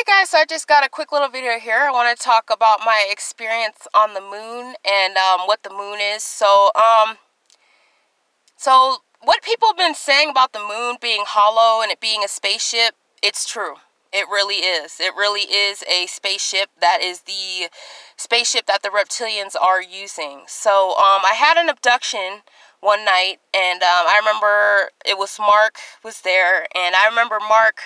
Hey guys, so I just got a quick little video here. I want to talk about my experience on the moon and what the moon is. So what people have been saying about the moon being hollow and it being a spaceship, it's true. It really is. It really is a spaceship. That is the spaceship that the reptilians are using. So I had an abduction one night, and I remember it was Mark was there, and I remember Mark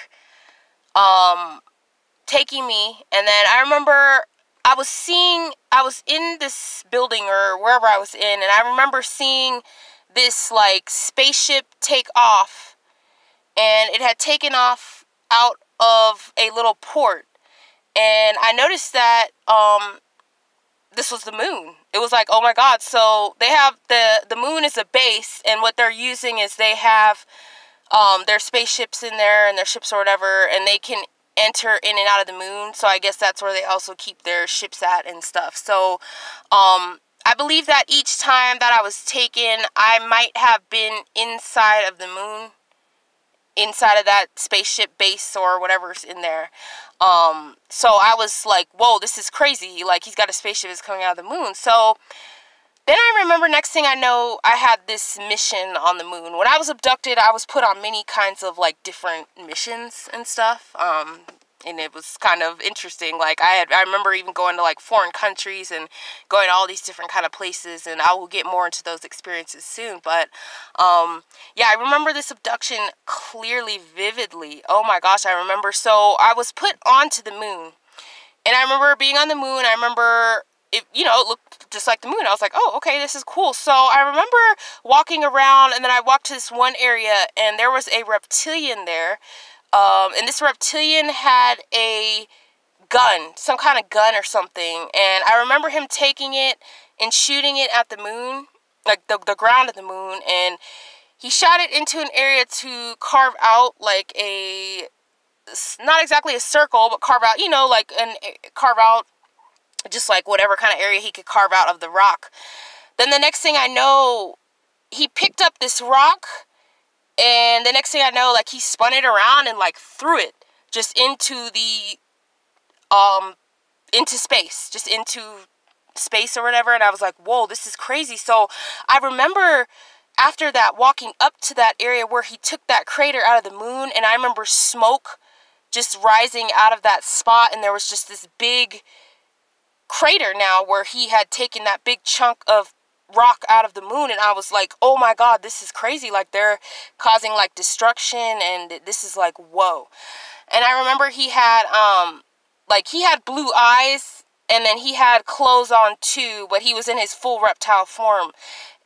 taking me, and then I remember I was in this building or wherever I was in, and I remember seeing this like spaceship take off, and it had taken off out of a little port, and I noticed that this was the moon. It was like, oh my god. So they have the moon is a base, and what they're using is they have their spaceships in there and their ships or whatever, and they can enter in and out of the moon. So I guess that's where they also keep their ships at and stuff. So I believe that each time that I was taken, I might have been inside of the moon, inside of that spaceship base or whatever's in there. So I was like, whoa, this is crazy. Like, he's got a spaceship that's coming out of the moon. So then I remember, next thing I know, I had this mission on the moon. When I was abducted, I was put on many kinds of, like, different missions and stuff. And it was kind of interesting. Like, I remember even going to, like, foreign countries and going to all these different kind of places. And I will get more into those experiences soon. But, yeah, I remember this abduction clearly, vividly. Oh, my gosh, I remember. So I was put onto the moon. And I remember being on the moon. I remember it, you know, it looked just like the moon. I was like, oh, okay, this is cool. So I remember walking around, and then I walked to this one area, and there was a reptilian there. And this reptilian had a gun, some kind of gun or something. And I remember him taking it and shooting it at the moon, like the ground of the moon. And he shot it into an area to carve out like a, not exactly a circle, but carve out, you know, like carve out just like whatever kind of area he could carve out of the rock. Then the next thing I know, he picked up this rock, and the next thing I know, like, he spun it around and like threw it just into the into space, just into space or whatever. And I was like, whoa, this is crazy. So I remember after that walking up to that area where he took that crater out of the moon, and I remember smoke just rising out of that spot, and there was just this big crater now where he had taken that big chunk of rock out of the moon. And I was like, oh my god, this is crazy. Like, they're causing like destruction, and this is like, whoa. And I remember he had like, he had blue eyes, and then he had clothes on too, but he was in his full reptile form.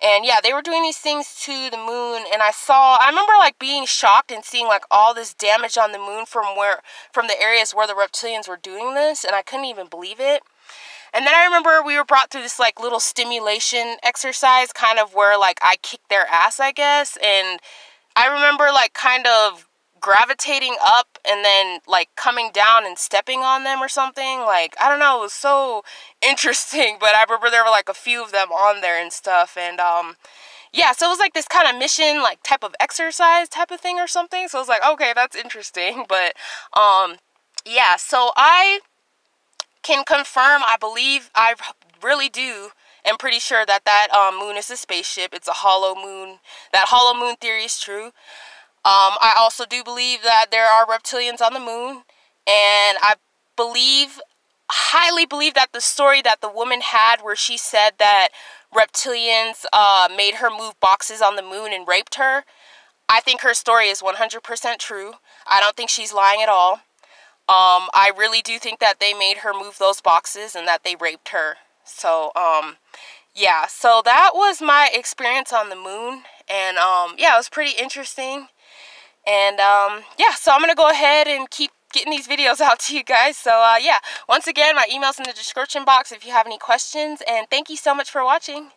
And yeah, they were doing these things to the moon, and I remember like being shocked and seeing like all this damage on the moon from the areas where the reptilians were doing this, and I couldn't even believe it. And then I remember we were brought through this like little stimulation exercise, kind of where like I kicked their ass, I guess. And I remember like kind of gravitating up and then like coming down and stepping on them or something. Like, I don't know, it was so interesting. But I remember there were like a few of them on there and stuff. And yeah, so it was like this kind of mission, like type of exercise type of thing or something. So I was like, okay, that's interesting. But yeah, so I can confirm, I believe, I really do, am pretty sure that moon is a spaceship. It's a hollow moon. That hollow moon theory is true. I also do believe that there are reptilians on the moon, and I highly believe that the story that the woman had where she said that reptilians made her move boxes on the moon and raped her, I think her story is 100% true. I don't think she's lying at all. I really do think that they made her move those boxes and that they raped her. So, yeah, so that was my experience on the moon. And, yeah, it was pretty interesting. And, yeah, so I'm going to go ahead and keep getting these videos out to you guys. So, yeah, once again, my email's in the description box if you have any questions. And thank you so much for watching.